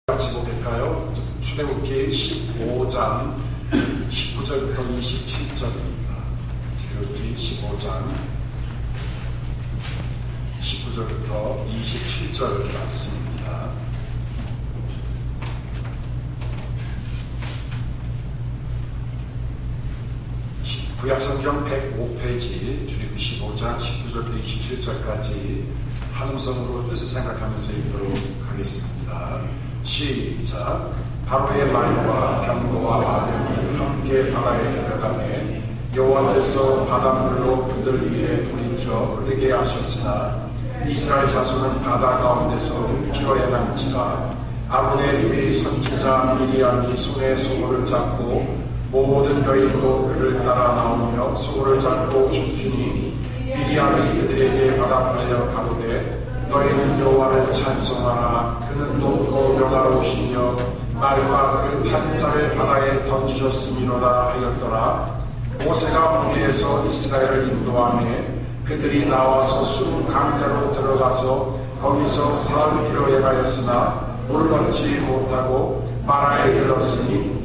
같이 보실까요? 출애굽기 15장 19절부터 27절입니다. 출애굽기 15장 19절부터 27절 말씀입니다. 구약성경 105페이지 출애굽기 15장 19절부터 27절까지 한음성으로 뜻을 생각하면서 읽도록 하겠습니다. 시작. 바로의 말과 병거와 아련이 함께 바다에 들어가매 여호와께서 바닷물로 그들 위에 돌이켜 흐르게 하셨으나 이스라엘 자손은 바다 가운데서 길어야 남지라. 아론의 누이 선지자 미리암이 손에 소고를 잡고 모든 여인도 그를 따라 나오며 소고를 잡고 춤추니 미리암이 그들에게 바닷가에 가로되 너희는 여호와를 찬송하라. 그는 높고 영화로우시며 말과 그 탄자를 바다에 던지셨음이로다 하였더라. 모세가 무리에서 이스라엘을 인도하며 그들이 나와서 수 강가로 들어가서 거기서 사흘 기로에 물을 얻지 못하고 마라에 이르렀으니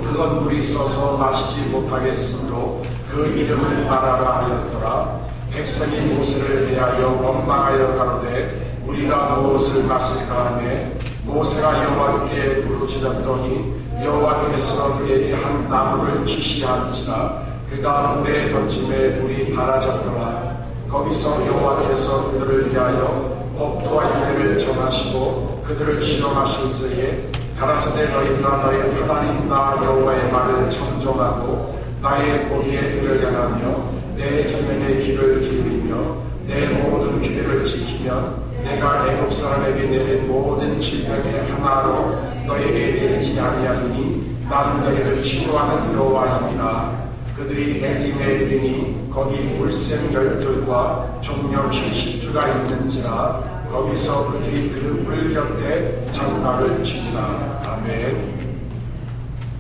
그건 물이 써서 마시지 못하겠으므로 그 이름을 마라라 하였더라. 백성이 모세를 대하여 원망하여 가로되 우리가 무엇을 마실까 하매 모세가 여호와께 부르짖었더니 여호와께서 그에게 한 나무를 지시한지라. 그가 물에 던짐에 물이 달아졌더라. 거기서 여호와께서 그들을 위하여 법도와 윤회를 정하시고 그들을 시험하실새에 가라사대 너희가 너희 하나님 나 여호와의 말을 청종하고 나의 보기에 그를 향하며 내 계명의 길을 기울이며 내 모든 규례를 지키면 내가 애굽 사람에게 내린 모든 질병의 하나로 너에게 내리지 아니하리니 나는 너희를 치료하는 여호와이니라. 그들이 엘림에 이르니 거기 물샘 열둘과 종려 70주가 있는지라. 거기서 그들이 그 물 곁에 장막을 치니라. 아멘.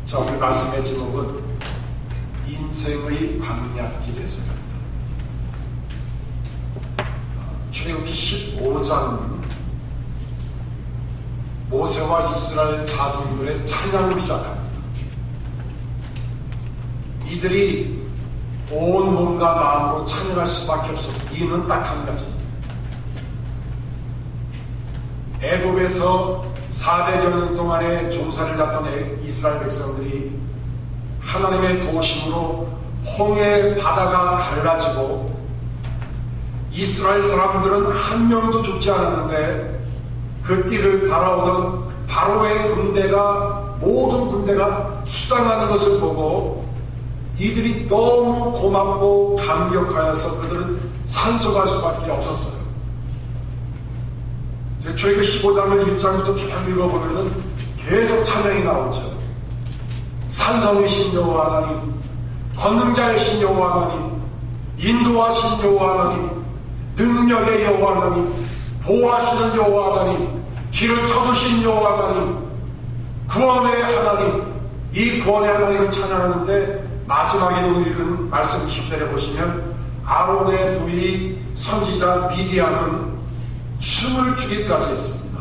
자, 오늘 말씀의 제목은 인생의 광야길에서입니다. 출애굽기 15장은 모세와 이스라엘 자손들의 찬양으로 시작합니다. 이들이 온 몸과 마음으로 찬양할 수밖에 없었고 이유는 딱 한 가지. 애굽에서 400여 년 동안의 종살이를 했던 이스라엘 백성들이 하나님의 도심으로 홍해 바다가 갈라지고 이스라엘 사람들은 한 명도 죽지 않았는데 그 띠를 바라오던 바로의 군대가 모든 군대가 수장하는 것을 보고 이들이 너무 고맙고 감격하여서 그들은 산속할 수밖에 없었어요. 출애굽기 15장을 1장부터 쭉 읽어보면 계속 찬양이 나오죠. 산성이신 여호와 하나님, 권능자이신 여호와 하나님, 인도하신 여호와 하나님, 능력의 여호와 하나님, 보호하시는 여호와 하나님, 길을 터두신 여호와 하나님, 구원의 하나님, 이 구원의 하나님을 찬양하는데 마지막에 읽은 말씀 10절에 보시면 아론의 누이 선지자 미리암은 춤을 추기까지 했습니다.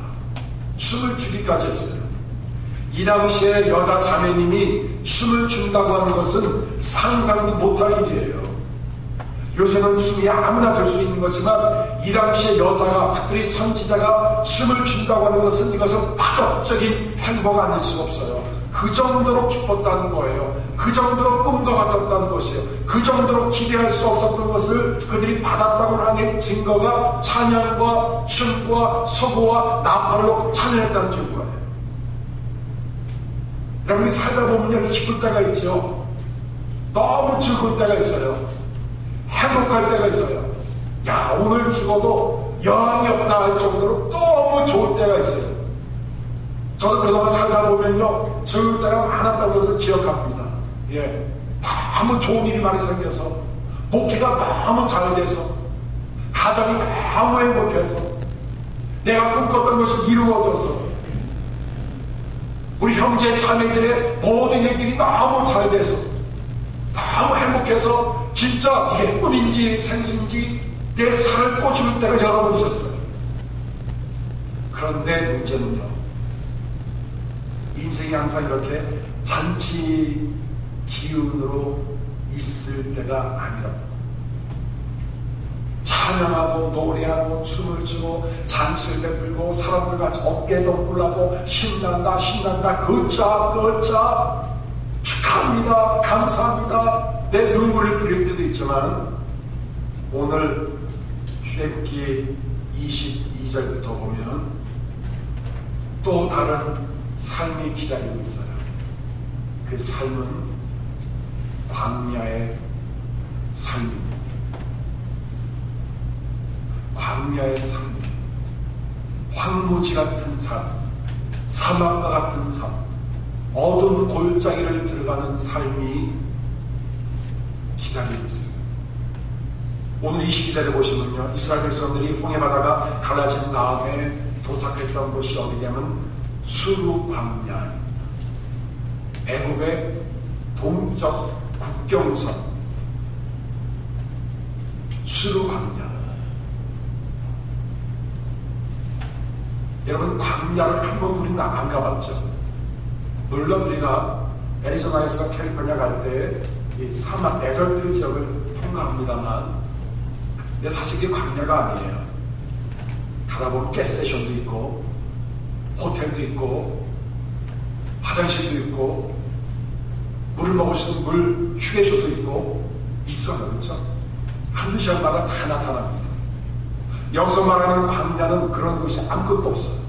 춤을 추기까지 했어요. 이 당시에 여자 자매님이 춤을 춘다고 하는 것은 상상도 못할 일이에요. 요새는 춤이 아무나 될 수 있는 거지만 이 당시에 여자가, 특별히 선지자가 춤을 춘다고 하는 것은 이것은 파격적인 행보가 아닐 수가 없어요. 그 정도로 기뻤다는 거예요. 그 정도로 꿈과 같았다는 것이에요. 그 정도로 기대할 수 없었던 것을 그들이 받았다고 하는 증거가 찬양과 춤과 소고와 나팔로 찬양했다는 증거예요. 여러분이 살다 보면 기쁠 때가 있죠. 너무 즐거울 때가 있어요. 행복할 때가 있어요. 야, 오늘 죽어도 영이 없다 할 정도로 너무 좋을 때가 있어요. 저도 그동안 살다 보면요, 즐거울 때가 많았다고 해서 기억합니다. 예. 너무 좋은 일이 많이 생겨서, 목회가 너무 잘 돼서, 가정이 너무 행복해서, 내가 꿈꿨던 것이 이루어져서, 우리 형제 자매들의 모든 일들이 너무 잘 돼서, 너무 행복해서, 진짜 이게 꿈인지 생신지 내 살을 꽂을 때가 여러 번 있었어요. 그런데 문제는요, 인생이 항상 이렇게 잔치 기운으로 있을 때가 아니라 찬양하고 노래하고 춤을 추고 잔치를 베풀고 사람들 같이 어깨 덮으려고 신난다 신난다 걷자 축하합니다 감사합니다 내 눈물을 뿌릴 때도 있지만 오늘 출애굽기 22절부터 보면 또 다른 삶이 기다리고 있어요. 그 삶은 광야의 삶입니다. 광야의 삶, 황무지 같은 삶, 사막과 같은 삶, 어두운 골짜기를 들어가는 삶이 기다리고 있어요. 오늘 22절에 보시면요, 이스라엘 백성들이 홍해바다가 갈라진 다음에 도착했던 곳이 어디냐면 수르 광야입니다. 애굽의 동쪽 국경선 수르 광야. 여러분 광야를 한 번 우리는 안 가봤죠. 물론 우리가 애리조나에서 캘리포니아 갈 때 이 사막 데설트 지역을 통과합니다만 근데 사실 그게 광야가 아니에요. 가다 보면 가스스테이션도 있고 호텔도 있고 화장실도 있고 물을 먹을 수 있는 물 휴게소도 있고 있어요. 그렇죠? 한두 시간마다 다 나타납니다. 여기서 말하는 광야는 그런 것이 아무것도 없어요.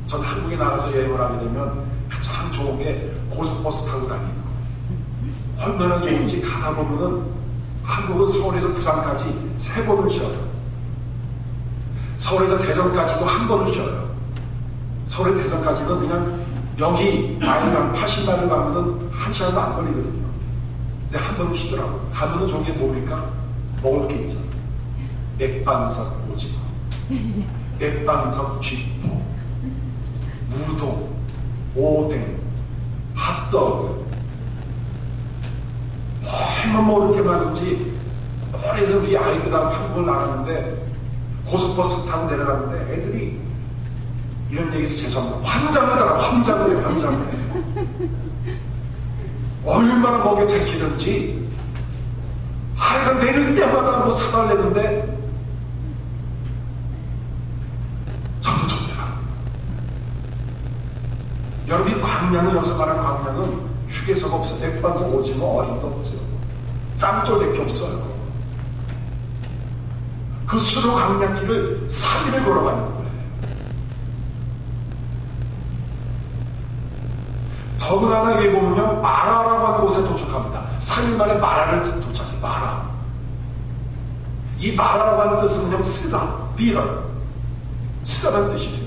전 한국에 나가서 여행을 하게 되면 참 좋은 게 고속버스 타고 다니는 거예요. 얼마나 좋은지 가다 보면은 한국은 서울에서 부산까지 3번을 쉬어요. 서울에서 대전까지도 1번을 쉬어요. 서울 대전까지는 그냥 여기 마일 한 80마일을 가면은 1시간도 안 걸리거든요. 근데 1번을 쉬더라고요. 가면은 좋은 게 뭡니까? 먹을 게 있잖아요. 맥반석 오징어, 맥반석 쥐포, 우동, 오뎅, 핫도그, 얼마나 먹을 게 많은지. 그래서 우리 아이들하고 한국을 나갔는데 고속버스 타고 내려갔는데 애들이 이런 얘기해서 죄송합니다. 환장하더라. 환장을 해. 얼마나 먹여 들키든지 하여간 내릴 때마다 뭐 사달랬는데 저도 좋더라. 여러분이 광야는 여기서 말하는 광야는 휴게소가 없어. 맥반석 오징어 어림도 없어요. 짬돌밖에 없어요. 그 수로 광야길을 3일을 걸어가는 거예요. 더구나 여기 보면 마라라고 하는 곳에 도착합니다. 3일 만에 마라를 도착해. 마라. 이 마라라고 하는 뜻은 그냥 쓰다, 비럴, 쓰다라는 뜻이죠.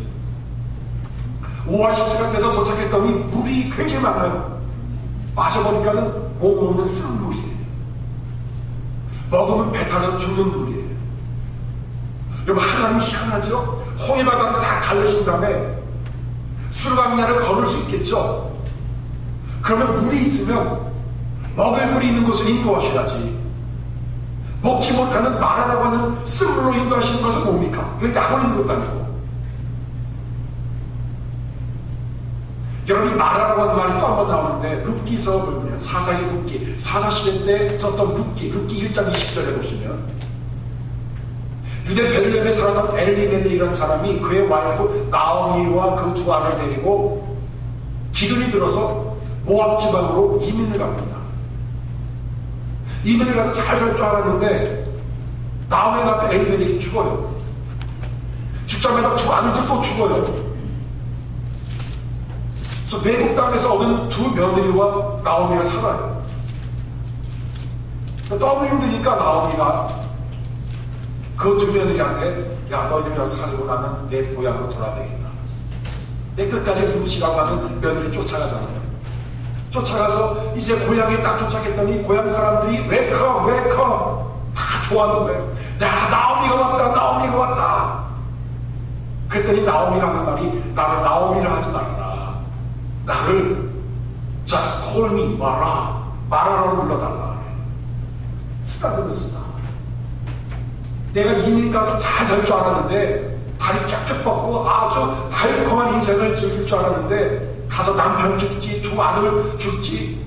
오아시스 같아서 도착했더니 물이 굉장히 많아요. 마셔보니까는 못 먹는 쓴물이에요. 먹으면 배 타서 죽는 물이에요. 여러분 하나님이 희한하죠? 홍해바다를 다 갈르신 다음에 수르광야를 걸을 수 있겠죠? 그러면 물이 있으면 먹을 물이 있는 곳을 인도하셔야지. 먹지 못하는 마라라고 하는 쓴물로 인도하시는 것은 뭡니까? 그게 약을 인도도 아니고. 여러분이 마라라고 하는 말이 또 한 번 나오는데 붓기서 보면 사사기 붓기, 사사시대 때 썼던 붓기 1장 20절에 보시면 유대 베들레헴에 살았던 엘리멜렉이라는 사람이 그의 와이프 나오미와 그 두 아를 데리고 기근이 들어서 모압 지방으로 이민을 갑니다. 이민을 가서 잘 살 줄 알았는데 나오미의 남편 엘리멜렉이 죽어요. 죽자마자 두 아들도 또 죽어요. 그래서 외국 땅에서 얻은 두 며느리와 나오미가 살아요. 너무 힘드니까 나오미가 그 두 며느리한테 야 너희들이 와서 살고 나면 내 고향으로 돌아야 되겠다. 내 끝까지 루시라고 하는 며느리 쫓아가잖아요. 쫓아가서 이제 고향에 딱 도착했더니 고향 사람들이 웰컴 다 좋아하는 거예요. 야 나오미가 왔다. 그랬더니 나오미가 하는 말이 나를 나오미라 하지 말라. 나를 just call me 마라라고 불러달라. 쓰다듬어 쓰다. 내가 이민 가서 잘 살 줄 알았는데 다리 쭉쭉 뻗고 아주 달콤한 인생을 즐길 줄 알았는데 가서 남편 죽지, 두 아들 죽지,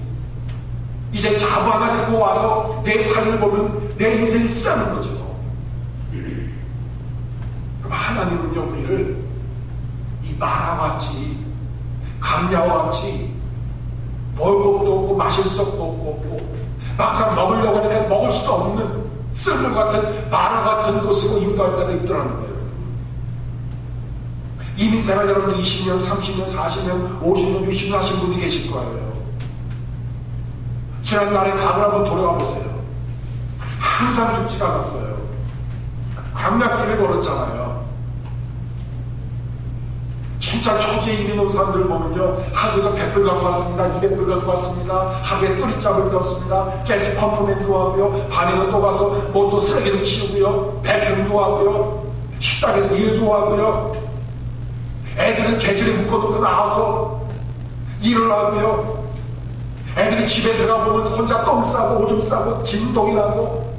이제 자부 하나 데리고 와서 내 삶을 보면 내 인생이 쓰라는 거죠. 그럼 하나님은요, 우리를 이 마라와 같이, 강야와 같이 먹을 것도 없고 마실 수 없고 막상 먹으려고 하니까 먹을 수도 없는 쓸모 같은 마라 같은 곳으로 인도할 때가 있더라는 거예요. 이미 생활 여러분들 20년, 30년, 40년, 50년, 60년 하신 분이 계실 거예요. 지난날에 과거를 한번 돌아가 보세요. 항상 죽지가 않았어요. 광야길을 걸었잖아요. 진짜 초기에 이민 온 사람들을 보면요, 하루에서 100불 갖고 왔습니다, 200불 갖고 왔습니다, 하루에 또리짝을 떴습니다, 가스 펌프맨도 하고요, 밤에는 또 가서 뭐 또 쓰레기도 치우고요, 배팅도 하고요, 식당에서 일도 하고요, 애들은 계절에 묶어놓고 나와서 일을 하고요, 애들이 집에 들어가보면 혼자 똥 싸고 오줌 싸고 진동이 나고,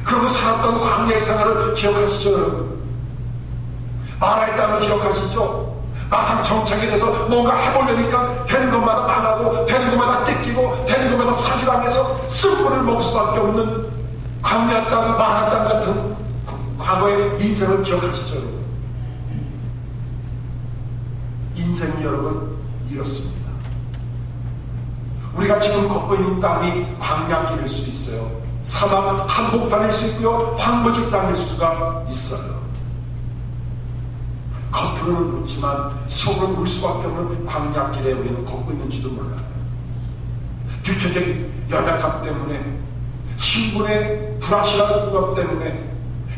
그러고 살았던 광야의 생활을 기억하시죠, 여러분? 마라의 땅을 기억하시죠? 막상 정착이 돼서 뭔가 해보려니까 되는 것마다 망하고 되는 것마다 뜯기고 되는 것마다 사기당해서 쓴물을 먹을 수밖에 없는 광야 땅, 마라 땅 같은 과거의 인생을 기억하시죠, 여러분? 인생이 여러분 이렇습니다. 우리가 지금 걷고 있는 땅이 광야길일 수 있어요. 사막 한복판일 수 있고요, 황무지 땅일 수가 있어요. 겉으로는 웃지만 속으로는 울 수밖에 없는 광야길에 우리는 걷고 있는지도 몰라요. 규체적인 연약함 때문에, 신분의 불확실한 것 때문에,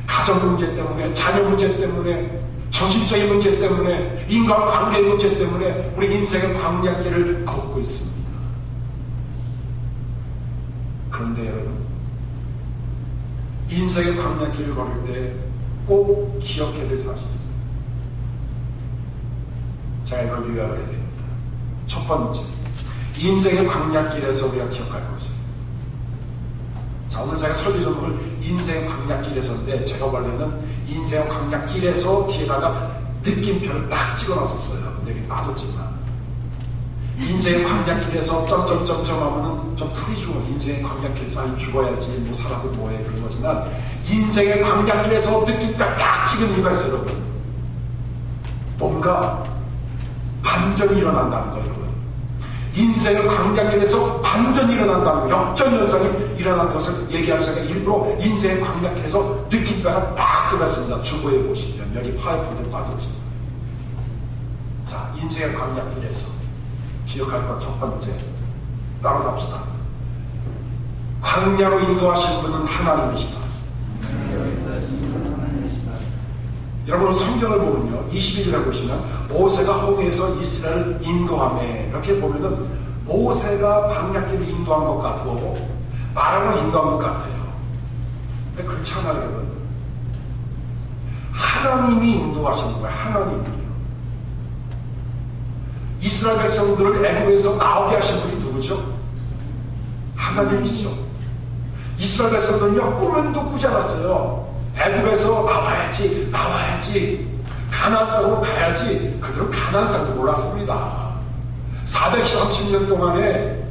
가정 문제 때문에, 자녀 문제 때문에, 정신적인 문제 때문에, 인간관계의 문제 때문에 우리 인생의 광야길을 걷고 있습니다. 그런데 여러분, 인생의 광야길을 걸을 때 꼭 기억해야 될 사실이 있어요. 제가 이걸 요약을 해야 됩니다. 첫 번째, 인생의 광야길에서 우리가 기억할 것이에요. 자, 오늘 제가 설교 제목을 인생의 광야길에서인데, 제가 원래는 인생의 광야길에서 뒤에다가 느낌표를 딱 찍어놨었어요. 근데 여기 빠졌지만, 인생의 광야길에서 점점점점 하면은 좀 풀이 죽어. 인생의 광야길에서 아니 죽어야지, 뭐 살아서 뭐해, 그런 거지만, 인생의 광야길에서 느낌표 딱 찍은 이유가 있어요, 여러분. 뭔가 반전이 일어난다는 거예요, 여러분. 인생의 광야길에서 반전이 일어난다는 거예요. 역전현상이 일어나는 것을 얘기하는 제가 일부러 인생의 광야길에서 느낌표가 딱 들어갔습니다. 주보에 보시면 여기 파이프도 빠졌지. 자, 인생의 광야길에서 기억할 것 첫 번째, 따라서 합시다. 광야로 인도하신 분은 하나님이시다. 여러분, 성경을 보면요, 21절에 보시면 모세가 홍해에서 이스라엘을 인도하며, 이렇게 보면은 모세가 광야길을 인도한 것 같고 마라로 인도한 것 같아요. 근데 그렇지 않아요, 여러분. 하나님이 인도하시는 거예요. 하나님이요. 이스라엘 백성들을 애굽에서 나오게 하신 분이 누구죠? 하나님이시죠. 이스라엘 백성들은요, 꿈도 꾸지 않았어요. 애굽에서 나와야지, 가나안 땅으로 가야지. 그들은 가나안 땅도 몰랐습니다. 430년 동안에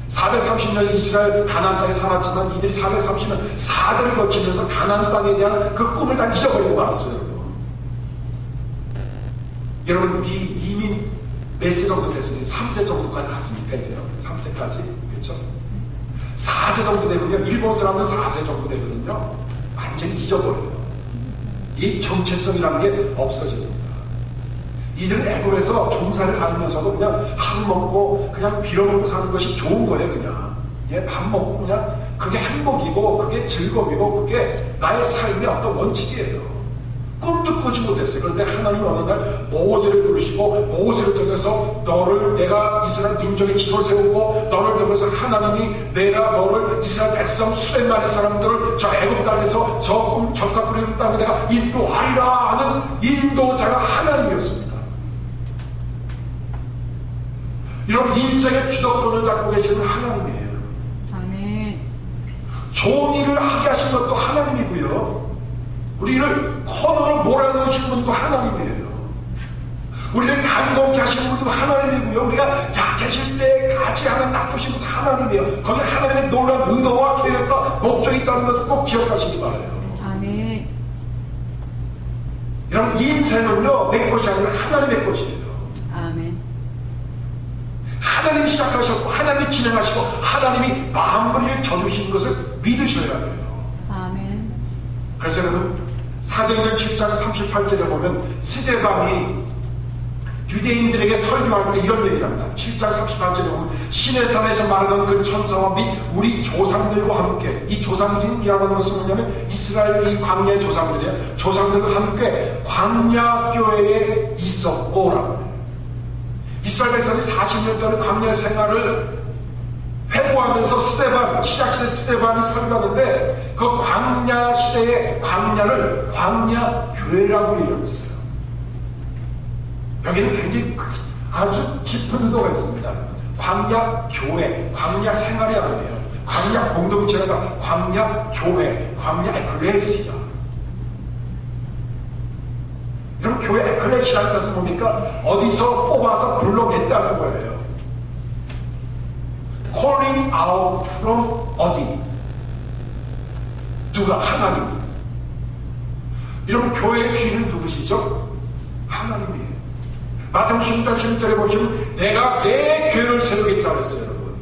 430년 이스라엘 가나안 땅에 살았지만, 이들이 430년 사대를 거치면서 가나안 땅에 대한 그 꿈을 다 잊어버리고 말았어요. 여러분, 우리 이민 몇 세 정도 됐습니까? 3세 정도까지 갔습니까? 이제요? 3세까지? 그렇죠? 4세 정도 되면요, 일본 사람들은 4세 정도 되거든요, 완전히 잊어버려요. 이 정체성이라는 게 없어집니다. 이들은 애굽에서 종사를 다니면서도 그냥 밥 먹고 그냥 빌어먹고 사는 것이 좋은 거예요. 그냥 밥 먹고 그냥 그게 행복이고 그게 즐거움이고 그게 나의 삶의 어떤 원칙이에요. 꿈도 꾸지 못했어요. 그런데 하나님이 어느 날 모세를 부르시고, 모세를 통해서 너를, 내가 이스라엘 민족의 지도를 세우고 너를 통해서 하나님이 내가 너를 이스라엘 백성 수백 만의 사람들을 저 애굽 땅에서 저 꿈 적과 꾸리는 땅에 내가 인도하리라 하는 인도자가 하나님이었습니다. 이런 인생의 주도권을 잡고 계시는 하나님이에요. 아멘. 좋은 일을 하게 하신 것도 하나님이고요, 우리를 코너로 몰아넣으신 분도 하나님이에요. 우리를 간곡히 하신 분도 하나님이고요. 우리가 약해질 때 같이 하는 놔두신 분도 하나님이에요. 거기 하나님의 놀라운 의도와 계획과 목적이 있다는 것을 꼭 기억하시기 바라요. 아멘. 여러분, 이 인생은요, 내 것이 아니라 하나님의 것이에요. 아멘. 하나님이 시작하셨고 하나님이 진행하시고 하나님이 마무리를 져주신 것을 믿으셔야 돼요. 아멘. 그래서 여러분, 사도행전 7장 38절에 보면 스데반이 유대인들에게 설교할 때 이런 얘기를 합니다. 7장 38절에 보면 신의 산에서 말하던 그 천사와 및 우리 조상들과 함께, 이 조상들이라는 것은 뭐냐면 이스라엘 이 광야의 조상들이에요. 조상들과 함께 광야교회에 있었고라고. 이스라엘 백성이 40년 동안 광야 생활을 회고하면서 시작시대 스데반이 설교하는데 그 광야 시대의 광야를 광야교회라고 얘기했어요. 여기는 굉장히 아주 깊은 의도가 있습니다. 광야교회, 광야생활이 아니에요. 광야 공동체가 아니라 광야교회, 광야 에클레시아. 이런 교회 에클레시아라는 것은 뭡니까? 어디서 뽑아서 불러냈다는 거예요. Calling out from 어디? 누가? 하나님. 이런 교회의 주인은 누구시죠? 하나님이에요. 마태복음 10장 11절에 보시면 내가 내 교회를 세우겠다고 했어요. 여러분,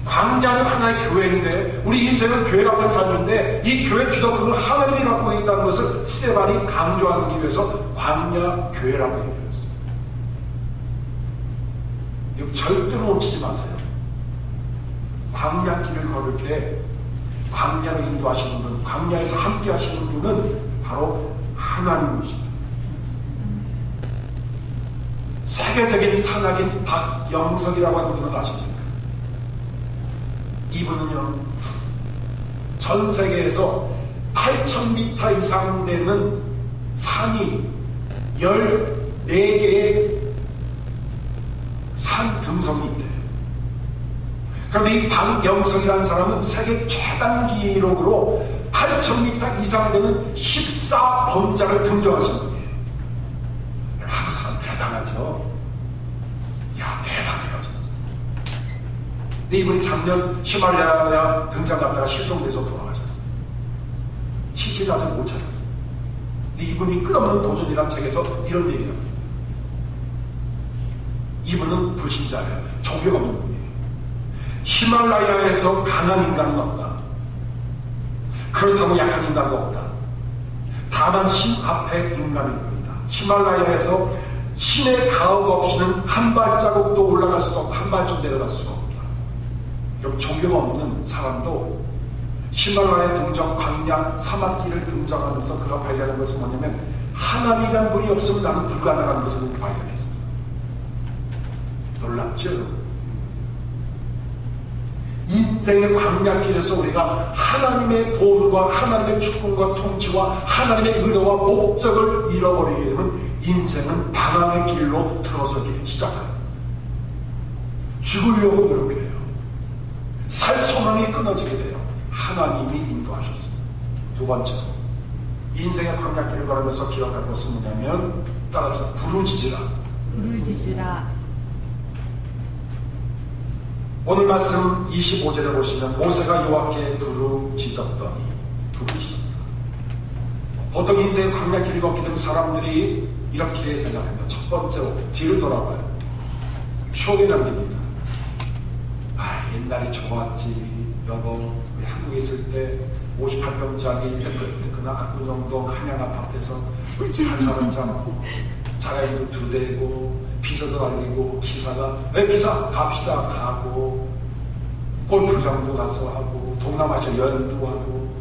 광야는 하나의 교회인데 우리 인생은 교회 같은 삶인데 이 교회 주도권을 하나님이 갖고 있다는 것을 스데반이 강조하기 위해서 광야 교회라고 얘기했어요. 이거 절대로 놓치지 마세요. 광야길을 걸을 때 광야를 인도하시는 분, 광야에서 함께 하시는 분은 바로 하나님이십니다. 세계적인 산악인 박영석이라고 하는 분을 아십니까? 이분은요, 전 세계에서 8,000m 이상 되는 산이 14개의 산 등성이 있대요. 그런데 이 박영석이라는 사람은 세계 최단 기록으로 8,000m 이상 되는 14번자를 등정하신 분이에요. 한국 사람 대단하죠? 야, 대단해요, 진짜. 근데 이분이 작년 히말라야 등장 갔다가 실종돼서 돌아가셨어요. 시신을 아직 못 찾았어요. 근데 이분이 끝없는 도전이라는 책에서 이런 얘기를 합니다. 이분은 불신자예요. 종교가 없는 분이에요. 히말라야에서 강한 인간은 없다. 그렇다고 약한 인간도 없다. 다만 신 앞에 인간일 뿐이다. 히말라야에서 신의 가호가 없이는 한 발자국도 올라갈 수도 없고 한 발좀 내려갈 수가 없다. 그럼 종교가 없는 사람도 히말라야 등정, 광야, 사막길을 등정하면서 그가 발견한 것은 뭐냐면 하나님이란 분이 없으면 나는 불가능한 것을 발견했어요. 놀랍죠? 인생의 광야길에서 우리가 하나님의 도움과 하나님의 축복과 통치와 하나님의 의도와 목적을 잃어버리게 되면 인생은 방황의 길로 들어서기 시작합니다. 죽으려고 노력해요. 살 소망이 끊어지게 돼요. 하나님이 인도하셨습니다. 두 번째로 인생의 광야길을 걸으면서 기억할 것은 뭐냐면 따라서 부르짖으라. 부르짖으라. 오늘 말씀 25절에 보시면 모세가 여호와께 부르짖었더니 보통 인생의 광야길을 걷게 되면 사람들이 이렇게 생각합니다. 첫 번째로 뒤를 돌아봐요. 추억이 남깁니다. 아, 옛날이 좋았지. 여보, 우리 한국에 있을 때 58평짜리 뜨끈뜨끈한 압구정동 한양 아파트에서 잘 살았잖아. 자가인도 2대고 비서도 달리고 기사가 기사 갑시다 가고 골프장도 가서 하고 동남아시아 여행도 하고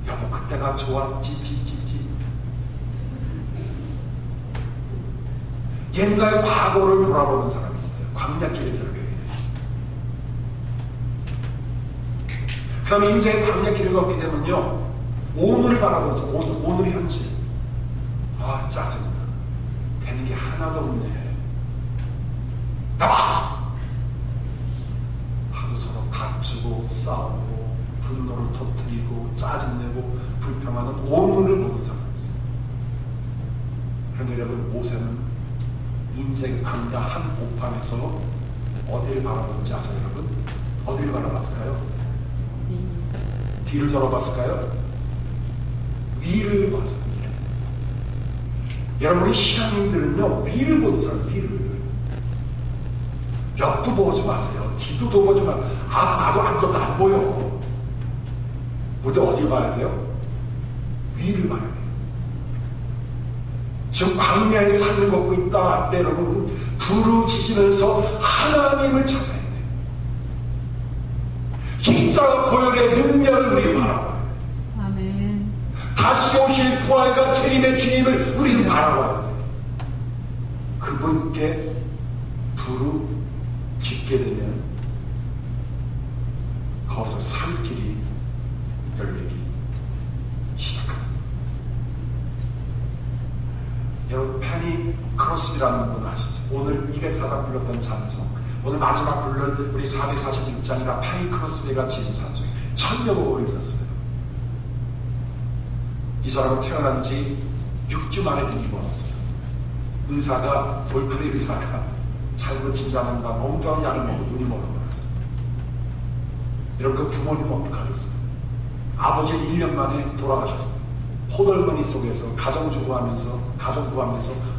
여보 그때가 좋았지. 옛날 과거를 돌아보는 사람이 있어요. 광야길을 들어가게 돼요. 그 다음에 인생의 광야길을 걷게 되면요 오늘을 바라보면서 오늘이 현실. 아 짜증나. 되는 게 하나도 없네. 하루 서로 다투고 싸우고 분노를 터뜨리고 짜증내고 불평하는 오늘을 모세는 인생 강다 한 복판에서 어디를 바라보는지 아세요, 여러분? 어디를 바라봤을까요? 뒤를 돌아봤을까요? 위를 봤어요. 여러분이 신앙인들은요, 위를 보는 사람, 위를. 옆도 보지 마세요. 뒤도 보지 마세요. 봐도 아무것도 안 보여. 근데 어디 봐야 돼요? 위를 봐야 돼요. 지금 광야에 산을 걷고 있다 할 때 여러분 부르짖으면서 하나님을 찾아야 돼요. 십자가 보혈의 능력을 우리 바라봐요. 아멘. 다시 오실 부활과 재림의 주님을 우리는 바라봐야 돼요. 그분께 부르짖게 되면 거기서 살 길이 열리기 시작합니다. 여러분 페니 크로스비라는 분 아시죠? 오늘 204장 불렀던 찬송, 오늘 마지막 부른 우리 446장이 다 페니 크로스비가 지은 찬송이에요. 1000여 곡을 읽었어요. 이 사람은 태어난 지 6주 만에 눈이 멀었어요. 의사가, 돌팔이 의사가 잘못 진단한다, 멍청한 약을 먹고 눈이 멀어버렸어요. 여러분 그 부모님 어떡하겠어요? 아버지는 1년 만에 돌아가셨어요. 호덜머니 속에서 가정주부하면서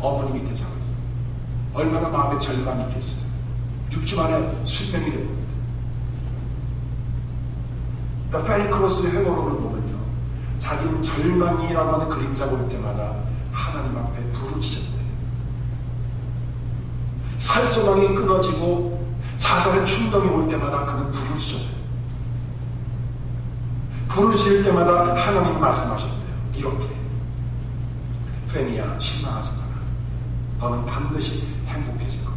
어머니 밑에 살았어요. 얼마나 마음에 절망이 있겠어요. 6주 만에 수명이 된 겁니다. 페니 크로스의 회고록을 보면요, 자기는 절망이라고 하는 그림자가 올 때마다 하나님 앞에 부르짖었대요. 살소망이 끊어지고 자살의 충동이 올 때마다 그는 부르짖었대요. 부르짖을 때마다 하나님 말씀하셨대요. 이렇게, 페니야, 실망하지 마라. 너는 반드시 행복해질 거다.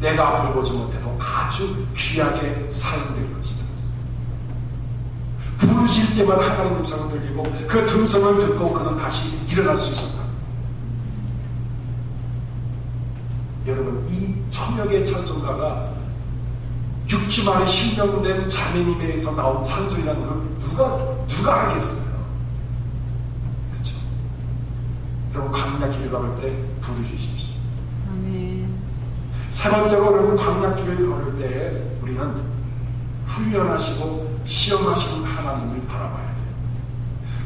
내가 앞을 보지 못해도 아주 귀하게 사용될 것이다. 부르짖을 때마다 하나님 음성을 들리고 그 음성을 듣고 그는 다시 일어날 수 있었다. 여러분, 이 천여개의 찬송가가 6주 만에 실명된 자매님에게서 나온 찬송이라는 걸 누가 알겠어요? 그렇죠? 여러분, 광야길을 걸을 때 부르짖으십시오. 아멘. 세 번째로 여러분, 광야길을 걸을 때 우리는 훈련하시고 시험하시는 하나님을 바라봐야 돼요.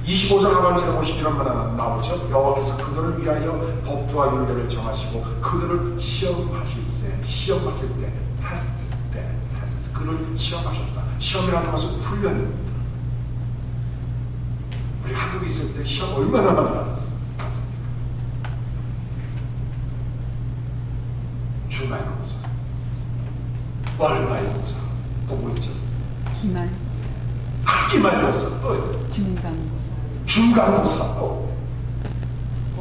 25절 하반절에 보시면 이런 말 나오죠. 여호와께서 그들을 위하여 법도와 윤례를 정하시고 그들을 시험하실세. 시험하실 때, 테스트. 그를 시험하셨다. 시험이라는 것은 훈련입니다. 우리 한국에 있을 때 시험 얼마나 많이 받았어요? 주말고사, 월말고사, 또 뭐 있죠? 기말고사, 또 중간고사, 또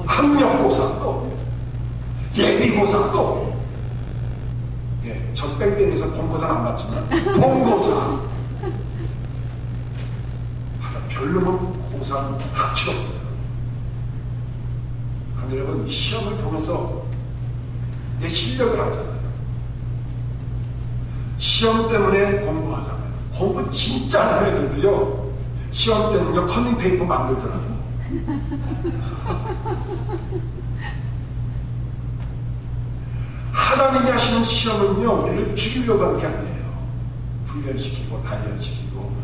학력고사, 또 예비고사, 또 전 뺑뺑이에서 본고사는 안 맞지만 본고사, 별로면 고사는 합치었어요. 그런데 여러분, 이 시험을 통해서 내 실력을 알잖아요. 시험 때문에 공부하잖아요. 공부 진짜 하는 애들도요, 시험 때문에 커닝페이퍼 만들더라고요. 하나님이 하시는 시험은요, 우리를 죽이려고 하는 게 아니에요. 훈련시키고 단련시키고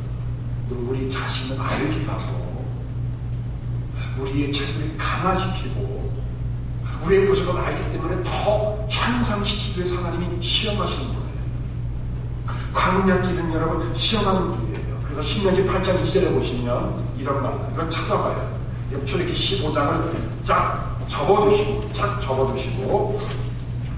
또 우리 자신을 알게 하고 우리의 체질을 강화시키고 우리의 부족을 알기 때문에 더 향상시키기 위해서 하나님이 시험하시는 거예요. 광야길은 여러분 시험하는 길이에요. 그래서 신명기 8장 2절에 보시면 이런 말, 이걸 찾아봐요. 출애굽기 15장을 쫙 접어두시고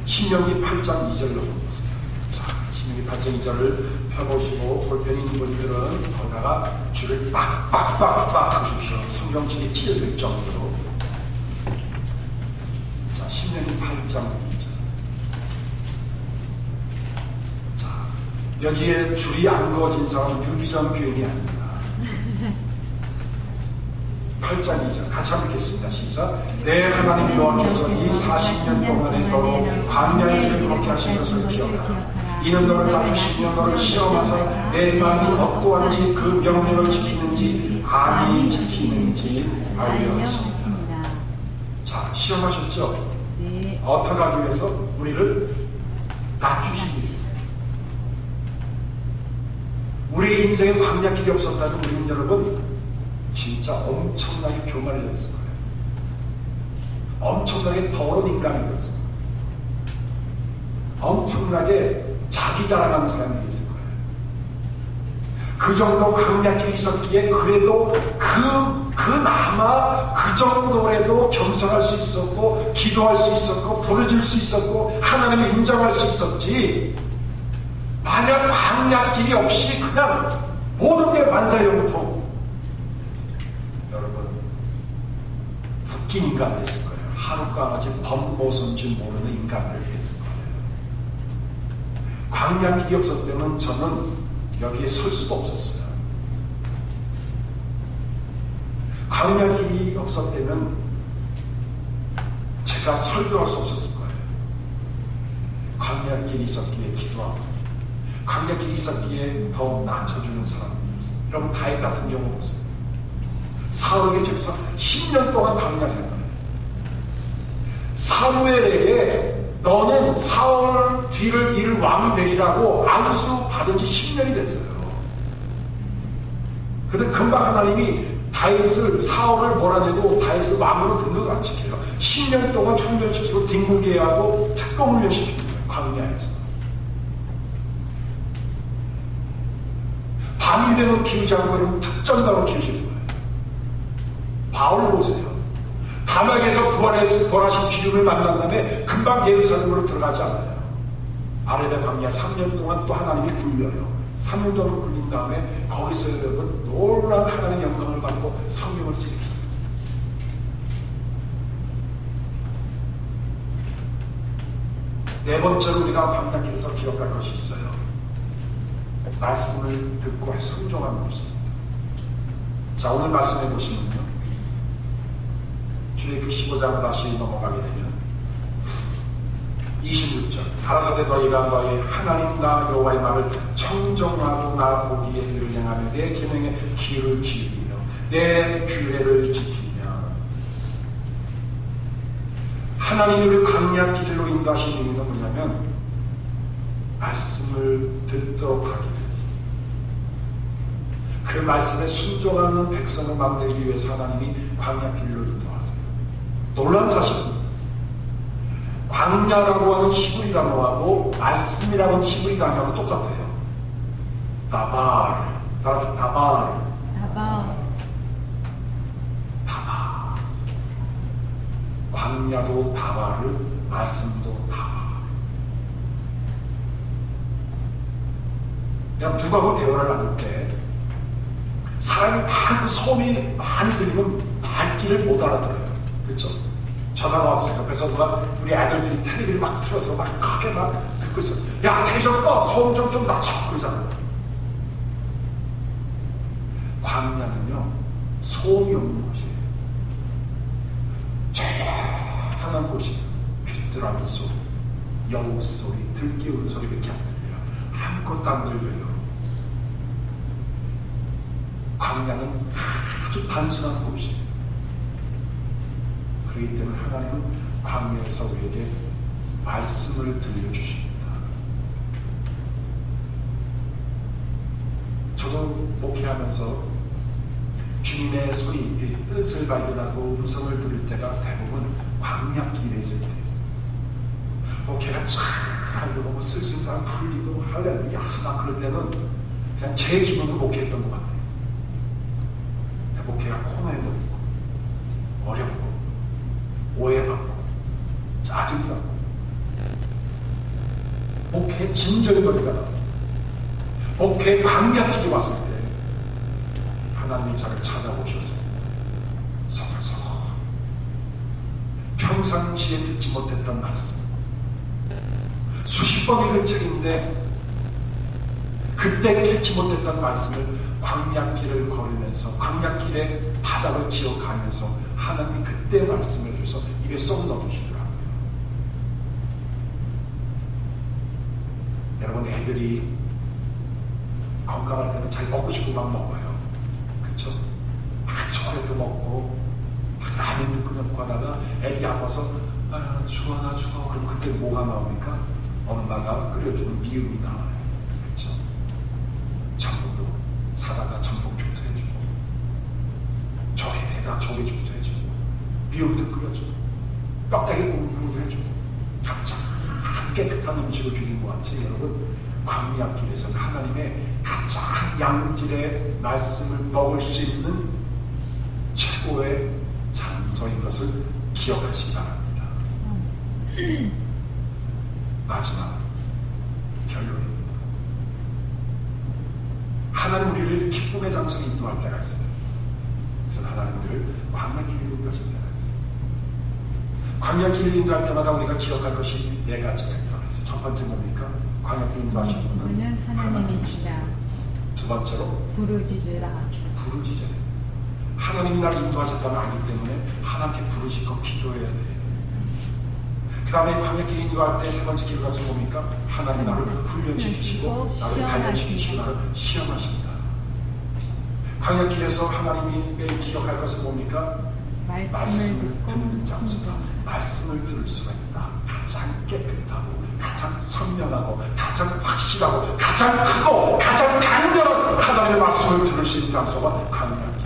신명기 8장 2절로 보세요. 자, 신명기 8장 2절을 펴보시고 볼펜이 있는 분들은 거기다가 줄을 빡빡빡빡 하십시오. 성경책이 찢어질 정도로. 자, 신명기 8장 2절. 자, 여기에 줄이 안 그어진 사람은 유비전 교인이 아닙니다. 8장 2절 같이 한번 읽겠습니다. 시작. 내 하나님 여호와께서 이 40년 동안에 너로 광야의 길을 걷게 하신 것을 기억하라. 이는 너를 낮추시며 너를 시험하사 내 마음이 어떠한지 그 명령을 지키는지 아니 지키는지 알려 하십니다. 자, 시험하셨죠? 어떻게 하기 위해서 우리를 낮추시기 위해서. 우리 인생에 광야길이 없었다면 우리는 여러분 진짜 엄청나게 교만해졌을 거예요. 엄청나게 더러운 인간이 되었을 거예요. 엄청나게 자기 자랑하는 사람이 됐을 거예요. 그 정도 광야길이 있었기에 그래도 그나마 그 정도라도 겸손할 수 있었고 기도할 수 있었고 부르질 수 있었고 하나님을 인정할 수 있었지. 만약 광야길이 없이 그냥 모든 게 만사형통, 여러분 웃긴 인간이 됐을 거예요. 하룻까마지 범모선지 모르는 인간을 됐을 거예요. 광야길이 없었다면 저는 여기에 설 수도 없었어요. 광야길이 없었다면 제가 설교할 수 없었을 거예요. 광야길이 있었기에 기도하고 광야길이 있었기에 더 낮춰주는 사람이었어요. 여러분 다윗 같은 경우 보세요. 사울에게 집에서 10년 동안 광야 생활을 사무엘에게 너는 사울 뒤를 이을 왕이 되리라고 안수 받은 지 10년이 됐어요. 근데 금방 하나님이 다윗을 사울을 몰아내고 다윗을 왕으로 등극 안 시켜요. 10년 동안 훈련시키고 딩굴계하고 특공 훈련시키는 거예요. 광야에서. 밤이 되면 키우지 않고 그러면 특전다로 키우시는 거예요. 바울 보세요. 다락에서 부활해서 돌아신 기름을 만난 다음에 금방 예루살렘으로 들어가지 않아요. 아레다 광야 3년 동안 또 하나님이 굴려요. 3년 동안 굴린 다음에 거기서 여러분 놀라운 하나님의 영광을 받고 성령을 쓰게. 네 번째로 우리가 광야길에서 기억할 것이 있어요. 말씀을 듣고 순종하는 것입니다. 자, 오늘 말씀해 보시면요. 출애굽기 15장 다시 넘어가게 되면 26절 가라사대 너희가 너희 하나님 나 여호와의 말을 청정하고 나 보기에 그를 행하며 내 계명에 귀를 기울이며 내 규례를 지키며. 하나님이 우리를 광야길로 인도하신 이유는 뭐냐면 말씀을 듣도록 하기 위해서, 그 말씀에 순종하는 백성을 만들기 위해서 하나님이 광야길로 인도하세요. 놀라운 사실은 광야라고 하는 히브리 단어하고 말씀이라고 하는 히브리 단어하고 똑같아요. 다발, 따라서 다발. 광야도 다발을, 말씀도 다발. 그냥 누구하고 대화를 나눌 때 사람이 막 그 소음이 많이 들리면 말귀를 못 알아들어요. 그렇죠? 전화가 왔어요. 옆에서 누가 우리 아들들이 텔레비를 막 틀어서 막 크게 막 듣고 있어요. 야, 텔레비전 꺼! 소음 좀 낮춰! 그러잖아요. 광야는요, 소음이 없는 곳이에요. 조용한 곳이에요. 귀뚜라미 소리, 여우 소리, 들깨 울소리밖에 안 들려요. 아무것도 안 들려요. 광야는 아주 단순한 곳이에요. 그렇기 때문에 하나님은 광야에서 우리에게 말씀을 들려주십니다. 저도 목회하면서 주님의 소리, 뜻을 발견하고 음성을 들을 때가 대부분 광야길에 있을 때였어요. 목회가 잘 되고 쓸쓸한 풀리고 할렐루야 막 그럴 때는 그냥 제 기분으로 목회했던 것 같아요. 목회가 코너에 걸리고 어렵고 오해받고 짜증이 나고 목회에 진절이 걸리가 났어요. 목회에 광야길이 왔을 때 하나님이 저를 찾아오셨어요. 서글서글 평상시에 듣지 못했던 말씀, 수십 번 읽은 책인데 그때 듣지 못했던 말씀을 광야길을 걸으면서 광야길의 바닥을 기억하면서 하나님이 그때 말씀을 주셔서 입에 쏙 넣어주시더라고요. 여러분, 애들이 건강할 때는 자기 먹고 싶은 막 먹어요. 그쵸? 막 초콜릿도 먹고 막 라면도 끓여 먹고 하다가 애들이 아파서 아, 죽어 나 죽어. 그럼 그때 뭐가 나옵니까? 엄마가 끓여주는 미음이 나와요. 그렇죠? 전복도 사다가 전복죽도 해주고, 저게 내다 조개죽도 해주고, 미음도 끓여주고, 뼈다귀 국물도 해주고, 각자 깨끗한 음식을 주는 것 같이 여러분, 광야길에서는 하나님의 가장 양질의 말씀을 먹을 수 있는 최고의 장소인 것을 기억하시기 바랍니다. 마지막 결론입니다. 하나님 우리를 기쁨의 장소에 인도할 때가 있어요. 하나님 우리를 광야길을 인도하실 때가 있어요. 광야길을 인도할 때마다 우리가 기억할 것이 네 가지가 있다고 했어요. 첫 번째 뭡니까? 광야길 인도하시는 분은 하나님이시다. 두 번째로 부르짖으라. 부르짖어요. 하나님이 나를 인도하셨다는 알기 때문에 하나님께 부르짖고 기도해야 돼요. 그 다음에 광야길 인도할 때 세 번째 기도가 뭡니까? 하나님 나를 훈련시키시고 나를 단련시키시고 나를 시험하십니다. 광야길에서 하나님이 매일 기억할 것은 뭡니까? 말씀을 듣는 장소다. 말씀을 들을 수가 있다. 가장 깨끗하고 가장 선명하고 가장 확실하고 가장 크고 가장 강렬한 하나님의 말씀을 들을 수 있는 장소가 광야길입니다.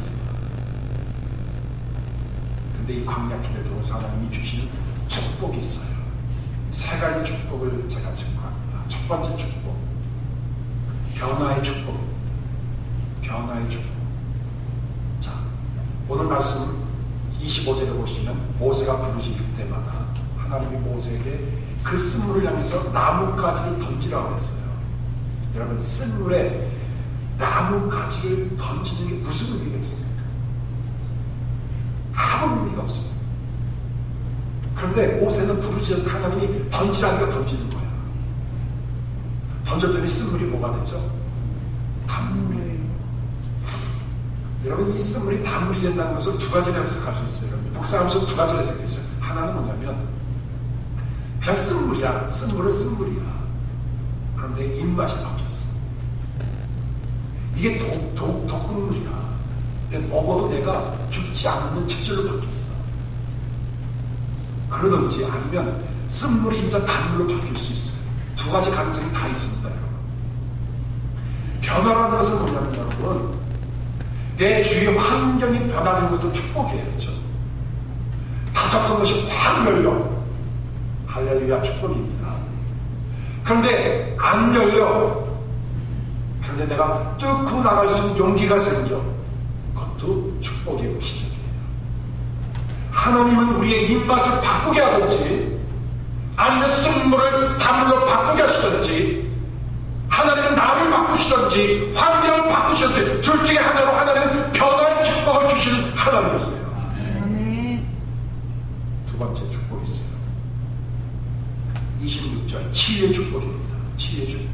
근데 이 광야길에도 하나님이 주시는 축복이 있어요. 세 가지 축복을 제가 증거합니다. 첫 번째 축복, 변화의 축복. 변화의 축복. 자, 오늘 말씀 25절에 보시면 모세가 부르짖을 때마다 하나님이 모세에게 그 쓴물을 향해서 나뭇가지를 던지라고 했어요. 여러분, 쓴물에 나뭇가지를 던지는 게 무슨 의미가 있습니까? 아무 의미가 없어요. 그런데 모세는 부르짖을 때 하나님이 던지라니까 던지는 거예요. 던졌더니 쓴물이 뭐가 됐죠? 단물이에요. 여러분, 이 쓴물이 단물이 된다는 것을 두 가지로 해석할 수 있어요. 북사하면서 두 가지로 해석했어요. 하나는 뭐냐면 그냥 쓴물이야. 쓴물은 쓴물이야. 그런데 입맛이 바뀌었어. 이게 독극물이야. 근데 먹어도 내가 죽지 않는 체질로 바뀌었어. 그러든지 아니면 쓴물이 진짜 단물로 바뀔 수 있어요. 두 가지 가능성이 다 있습니다, 여러분. 변화라는 것은 뭐냐면 여러분, 내 주위 환경이 변하는 것도 축복이에요. 그렇죠? 닫혔던 것이 확 열려. 할렐루야, 축복입니다. 그런데 안 열려. 그런데 내가 뚫고 나갈 수 있는 용기가 생겨. 그것도 축복이에요. 기적이에요. 하나님은 우리의 입맛을 바꾸게 하든지 아니면 쓴물을 단물로 바꾸게 하시든지 하나님은 나를 바꾸시든지 환경을 바꾸시든지 둘 중에 하나로 하나님은 변화의 축복을 주시는 하나님이세요. 아멘. 두 번째 축복이 있어요. 26절 치유의 축복입니다. 치유의 축복.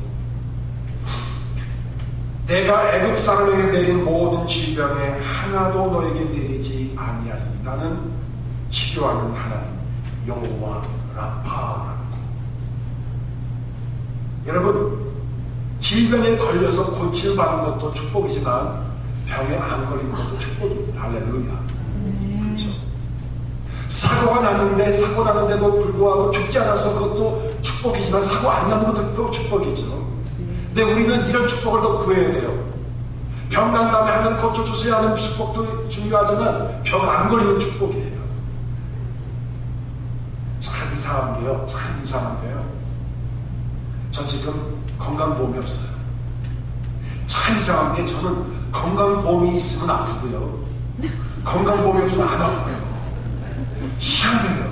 내가 애굽 사람에게 내린 모든 질병에 하나도 너에게 내리지 아니하리니 나는 치료하는 하나님 여호와 라파. 여러분, 질병에 걸려서 고침을 받는 것도 축복이지만 병에 안 걸리는 것도 축복입니다. 할렐루야. 그렇죠? 사고가 났는데도 불구하고 죽지 않아서 그것도 축복이지만 사고 안 나는 것도 또 축복이죠. 근데 우리는 이런 축복을 더 구해야 돼요. 병 난 다음에 하는 고쳐 주세요 하는 축복도 중요하지만 병 안 걸리는 축복이에요. 참 이상한 게요. 참 이상한 게요. 전 지금 건강보험이 없어요. 참 이상한 게 저는 건강보험이 있으면 아프고요. 건강보험이 없으면 안 아파요. 희한해요.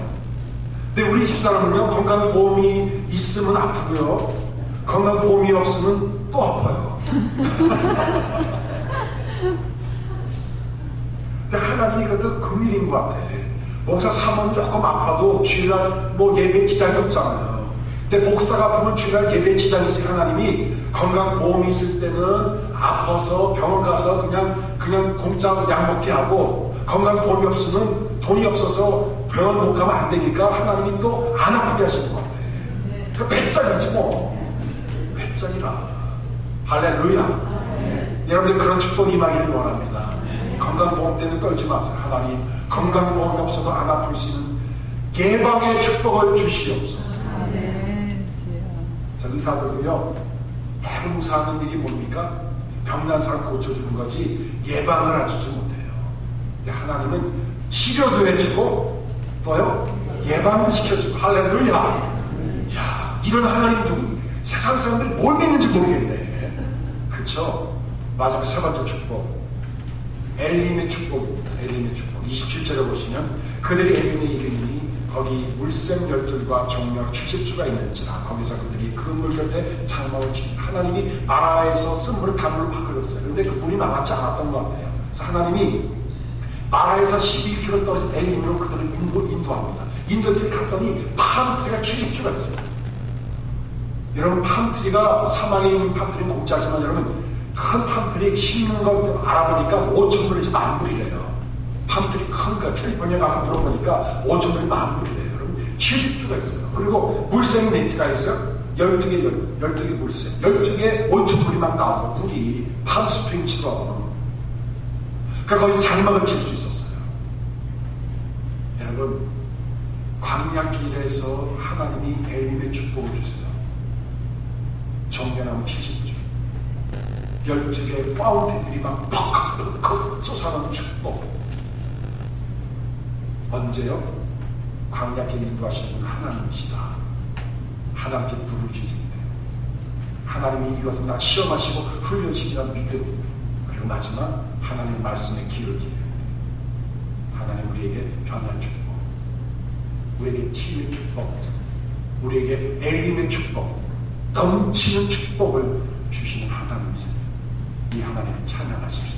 근데 우리 집사람은요, 건강보험이 있으면 아프고요. 건강보험이 없으면 또 아파요. 근데 하나님이 그것도 금일인 것 같아. 목사 사모님 조금 아파도 주일날 뭐 예배 지장이 없잖아요. 근데 목사가 보면 주일날 예배 지장이 있으니 하나님이 건강보험이 있을 때는 아파서 병원 가서 그냥 공짜 약 먹게 하고 건강보험이 없으면 돈이 없어서 병원 못 가면 안 되니까 하나님이 또 안 아프게 하시는 것 같아. 그 배짱이지 뭐. 배짱이라. 할렐루야. 여러분들 그런 축복이 임하기를 원합니다. 건강보험 때문에 떨지 마세요. 하나님 건강보험이 없어도 안 아플 수 있는 예방의 축복을 주시옵소서. 아멘. 주여. 저 의사들도요, 대부분 무사하는 일이 뭡니까? 병난 사람 고쳐주는 거지 예방을 해주지 못해요. 근데 하나님은 치료도 해주고 또요 예방도 시켜주고. 할렐루야. 야, 이런 하나님도 세상 사람들이 뭘 믿는지 모르겠네. 그쵸? 마지막 세 번째 축복, 엘림의 축복입니다. 엘림의 축복 27절에 보시면 그들이 엘림에 이르니 거기 물샘 열둘과 종려 70수가 있는지라 거기서 그들이 그 물 곁에 장막을 치니 하나님이 마라에서 쓴 물을 단물로 바꾸었어요. 그런데 그 물이 남았지 않았던 것 같아요. 그래서 하나님이 마라에서 11km 떨어진 엘림으로 그들을 인도합니다. 인도에 갔더니 팜트리가 70주가 있어요. 여러분, 팜트리가 사막에 있는 팜트리는 공짜지만 여러분 큰 팜트리 심는 걸 알아보니까 5,000불이지 10,000불이래요. 팜트리 큰 거 캘리포니아 가서 물어보니까 5,000불이 10,000불이래요. 여러분 70주가 있어요. 그리고 물샘이 몇 개가 있어요? 12개 물샘, 12개에 5,000불이 막 나오고 물이 팜스프링처럼. 그러니까 거기 장막을 칠 수 있었어요. 여러분, 광야길에서 하나님이 엘림의 축복을 주세요. 정면하면 70주, 12개의 파운틴들이 막 퍽퍽 솟아나는 축복. 언제요? 광야길 인도하시는 분 하나님이시다. 하나님께 불을 주시는데 하나님이 이것은 나 시험하시고 훈련시키는 믿음, 그리고 마지막 하나님 말씀에 귀를 기울여야 돼. 하나님 우리에게 변화의 축복, 우리에게 치유의 축복, 우리에게 엘림의 축복, 넘치는 축복을 주시는 하나님이세요. 이 하나님을 찬양하십시오.